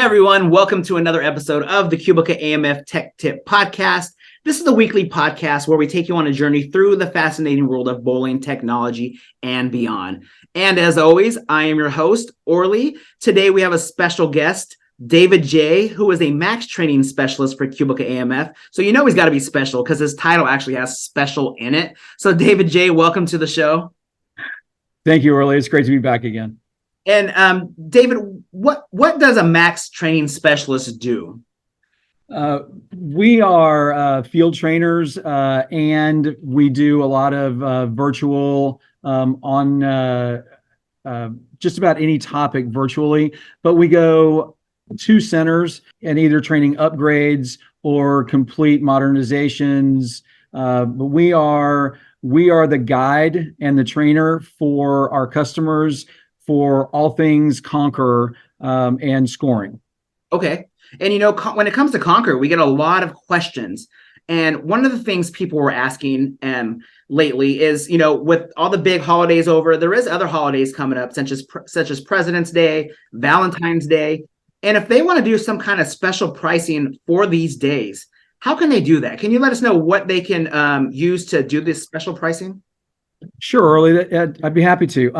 everyone. Welcome to another episode of the QubicaAMF Tech Tip Podcast. This is the weekly podcast where we take you on a journey through the fascinating world of bowling technology and beyond. And as always, I am your host, Orly. Today we have a special guest, David J., who is a max training specialist for QubicaAMF. So you know he's got to be special because his title actually has special in it. So David J., welcome to the show. Thank you, Orly. It's great to be back again. And David, what does a max training specialist do? We are field trainers, and we do a lot of virtual on just about any topic virtually. But we go to centers and either training upgrades or complete modernizations. But we are the guide and the trainer for our customers for all things Conqueror and scoring. Okay. And, you know, when it comes to Conqueror, we get a lot of questions. And one of the things people were asking lately is, you know, with all the big holidays over, there is other holidays coming up, such as President's Day, Valentine's Day. And if they want to do some kind of special pricing for these days, how can they do that? Can you let us know what they can use to do this special pricing? Sure, Early. I'd be happy to.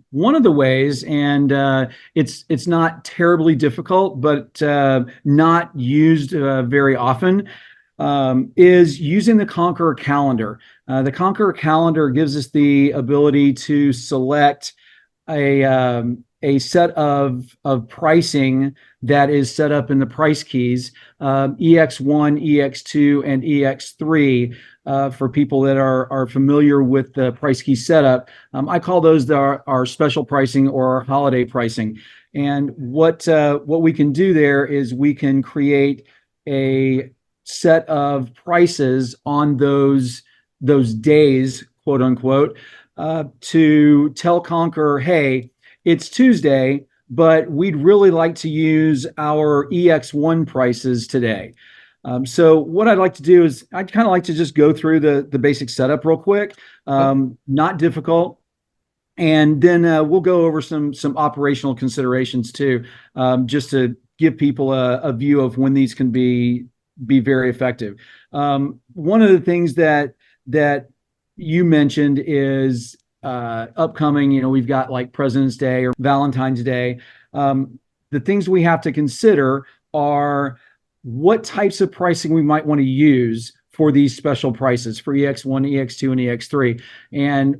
One of the ways, and it's not terribly difficult, but not used very often, is using the Conqueror Calendar. The Conqueror Calendar gives us the ability to select a set of pricing that is set up in the price keys, EX1, EX2, and EX3. For people that are familiar with the price key setup, I call those our special pricing or our holiday pricing. And what we can do there is we can create a set of prices on those days, quote unquote, to tell Conqueror, hey, it's Tuesday, but we'd really like to use our EX1 prices today. So what I'd like to do is I'd kind of like to just go through the basic setup real quick, not difficult. And then we'll go over some operational considerations too, just to give people a view of when these can be very effective. One of the things that you mentioned is upcoming, you know, we've got like President's Day or Valentine's Day. The things we have to consider are what types of pricing we might want to use for these special prices for EX1, EX2, and EX3. And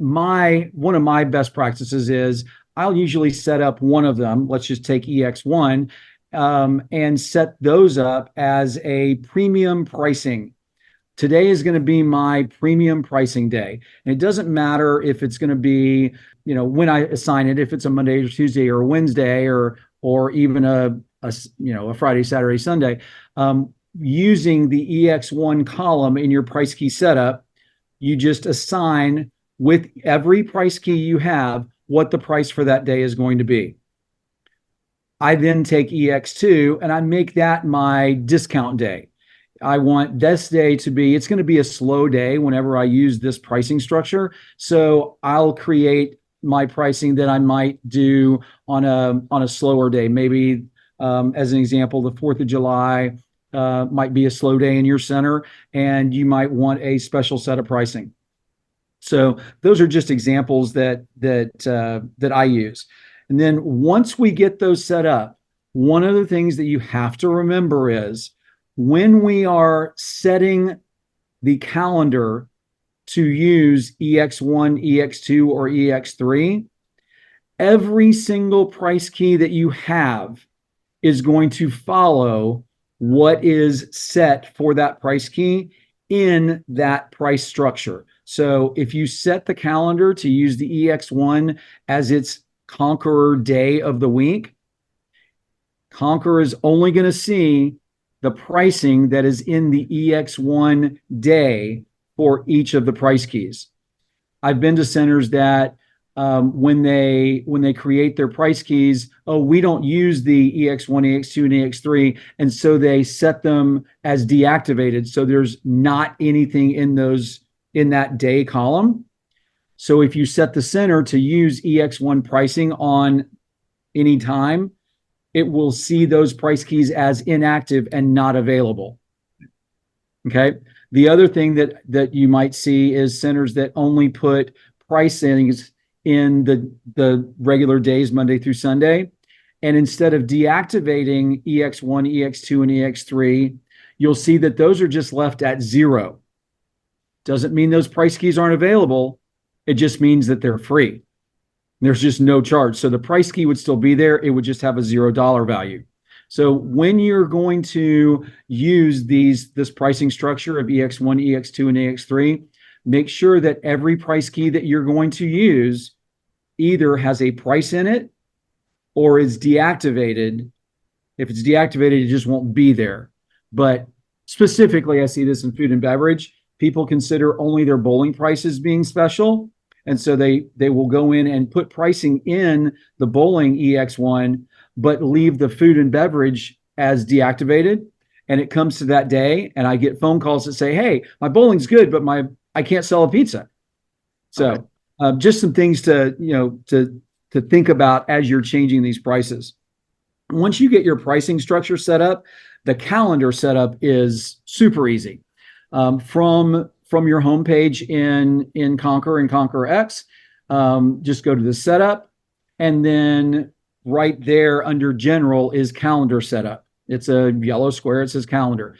one of my best practices is I'll usually set up one of them. Let's just take EX1 and set those up as a premium pricing. Today is going to be my premium pricing day. And it doesn't matter if it's going to be, you know, when I assign it, if it's a Monday or Tuesday or Wednesday or even a Friday, Saturday, Sunday, using the EX1 column in your price key setup, you just assign with every price key you have what the price for that day is going to be. I then take EX2 and I make that my discount day. I want this day to be, it's going to be a slow day whenever I use this pricing structure. So I'll create my pricing that I might do on a slower day. Maybe as an example, the 4th of July might be a slow day in your center, and you might want a special set of pricing. So those are just examples that I use. And then once we get those set up, one of the things that you have to remember is when we are setting the calendar to use EX1, EX2, or EX3, every single price key that you have is going to follow what is set for that price key in that price structure. So if you set the calendar to use the EX1 as its Conqueror day of the week, Conqueror is only going to see the pricing that is in the EX1 day for each of the price keys. I've been to centers that when they create their price keys, we don't use the EX1, EX2, and EX3, and so they set them as deactivated. So there's not anything in that day column. So if you set the center to use EX1 pricing on any time, it will see those price keys as inactive and not available. Okay. The other thing that you might see is centers that only put pricings in the regular days, Monday through Sunday. And instead of deactivating EX1, EX2, and EX3, you'll see that those are just left at 0. Doesn't mean those price keys aren't available. It just means that they're free. There's just no charge. So the price key would still be there. It would just have a $0 value. So when you're going to use this pricing structure of EX1, EX2, and EX3, make sure that every price key that you're going to use either has a price in it or is deactivated. If it's deactivated, it just won't be there. But specifically, I see this in food and beverage. People consider only their bowling prices being special. And so they will go in and put pricing in the bowling EX1, but leave the food and beverage as deactivated. And it comes to that day, and I get phone calls that say, hey, my bowling's good, but I can't sell a pizza. So just some things to think about as you're changing these prices. Once you get your pricing structure set up, the calendar setup is super easy. From your homepage in Conqueror and Conqueror X, just go to the setup, and then right there under general is calendar setup. It's a yellow square. It says calendar.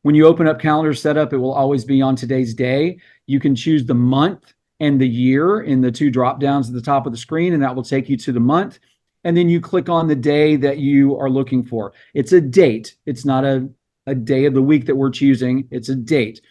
When you open up calendar setup, it will always be on today's day. You can choose the month and the year in the 2 drop downs at the top of the screen, and that will take you to the month. And then you click on the day that you are looking for. It's a date. It's not a day of the week that we're choosing. It's a date.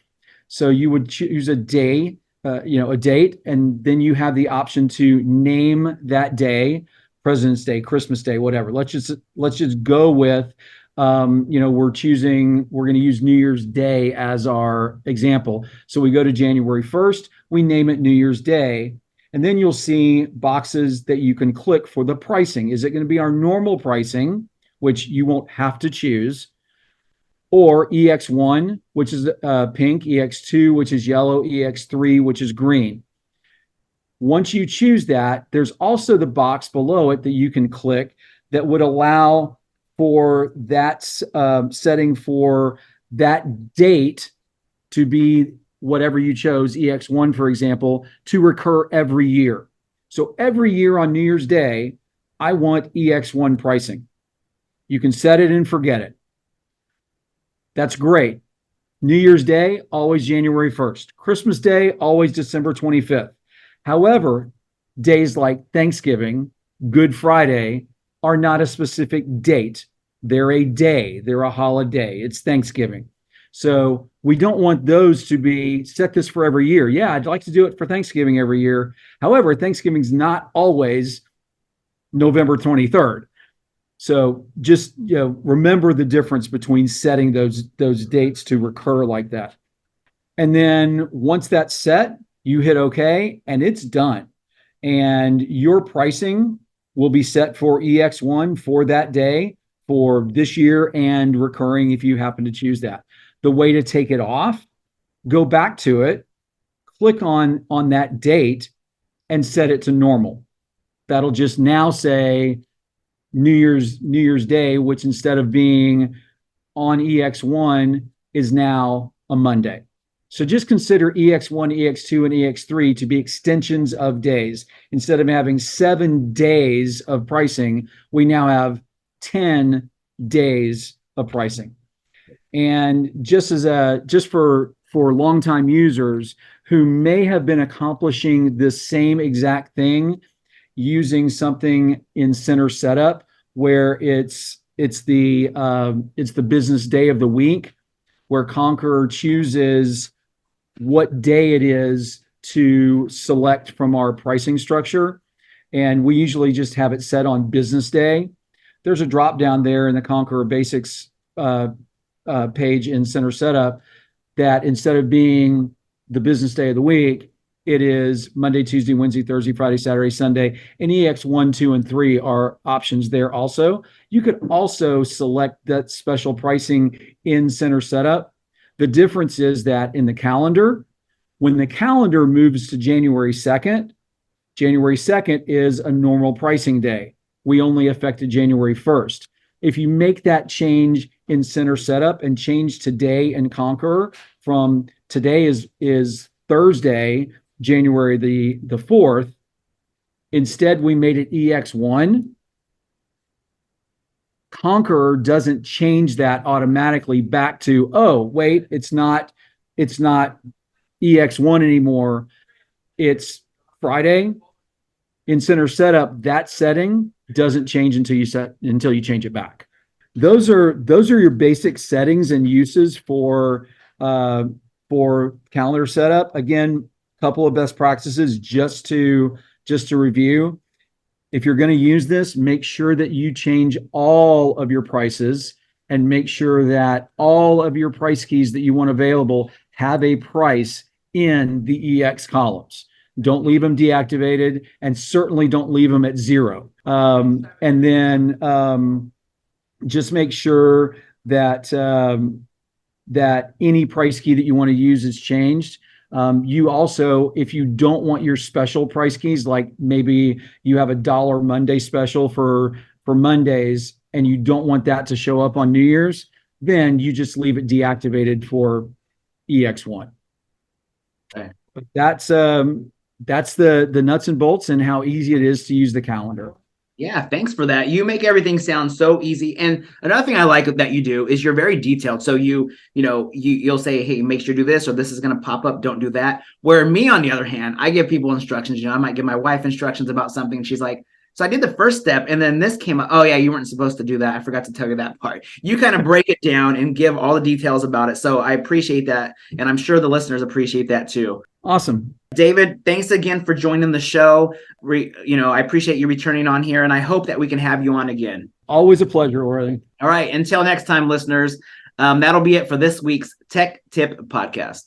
So you would choose a day, a date, and then you have the option to name that day, President's Day, Christmas Day, whatever. Let's just go with, we're going to use New Year's Day as our example. So we go to January 1st, we name it New Year's Day, and then you'll see boxes that you can click for the pricing. Is it going to be our normal pricing, which you won't have to choose, or EX1, which is pink, EX2, which is yellow, EX3, which is green. Once you choose that, there's also the box below it that you can click that would allow for that setting for that date to be whatever you chose, EX1, for example, to recur every year. So every year on New Year's Day, I want EX1 pricing. You can set it and forget it. That's great. New Year's Day, always January 1st. Christmas Day, always December 25th. However, days like Thanksgiving, Good Friday are not a specific date. They're a day. They're a holiday. It's Thanksgiving. So we don't want those to be set this for every year. Yeah, I'd like to do it for Thanksgiving every year. However, Thanksgiving's not always November 23rd. So just remember the difference between setting those dates to recur like that. And then once that's set, you hit OK, and it's done. And your pricing will be set for EX1 for that day, for this year, and recurring if you happen to choose that. The way to take it off, go back to it, click on that date, and set it to normal. That'll just now say New Year's Day, which instead of being on EX1 is now a Monday. So just consider EX1, EX2, and EX3 to be extensions of days. Instead of having 7 days of pricing, we now have 10 days of pricing. And just for longtime users who may have been accomplishing this same exact thing using something in Center Setup, where it's the business day of the week, where Conqueror chooses what day it is to select from our pricing structure, and we usually just have it set on business day. There's a drop down there in the Conqueror Basics page in Center Setup that instead of being the business day of the week, it is Monday, Tuesday, Wednesday, Thursday, Friday, Saturday, Sunday, and EX1, 2, and 3 are options there also. You could also select that special pricing in Center Setup. The difference is that in the calendar, when the calendar moves to January 2nd, January 2nd is a normal pricing day. we only affected January 1st. If you make that change in center setup and change today in Conqueror from today is Thursday, January the 4th, instead we made it EX1, Conqueror doesn't change that automatically back to, oh, wait, it's not EX1 anymore. It's Friday. In center setup, that setting doesn't change until you change it back. Those are your basic settings and uses for calendar setup. Again, a couple of best practices just to review. If you're going to use this, make sure that you change all of your prices and make sure that all of your price keys that you want available have a price in the EX columns. Don't leave them deactivated, and certainly don't leave them at 0. And then just make sure that that any price key that you want to use is changed. You also, if you don't want your special price keys, like maybe you have a $1 Monday special for Mondays, and you don't want that to show up on New Year's, then you just leave it deactivated for EX1. Okay. That's the nuts and bolts and how easy it is to use the calendar. Yeah, thanks for that. You make everything sound so easy. And another thing I like that you do is you're very detailed. So you'll say, hey, make sure you do this, or this is going to pop up. Don't do that. Where me, on the other hand, I give people instructions. I might give my wife instructions about something. And she's like, so I did the first step, and then this came up. Oh yeah, you weren't supposed to do that. I forgot to tell you that part. You kind of break it down and give all the details about it. So I appreciate that. And I'm sure the listeners appreciate that too. Awesome. David, thanks again for joining the show. I appreciate you returning on here, and I hope that we can have you on again. Always a pleasure, Orly. All right. Until next time, listeners, that'll be it for this week's Tech Tip Podcast.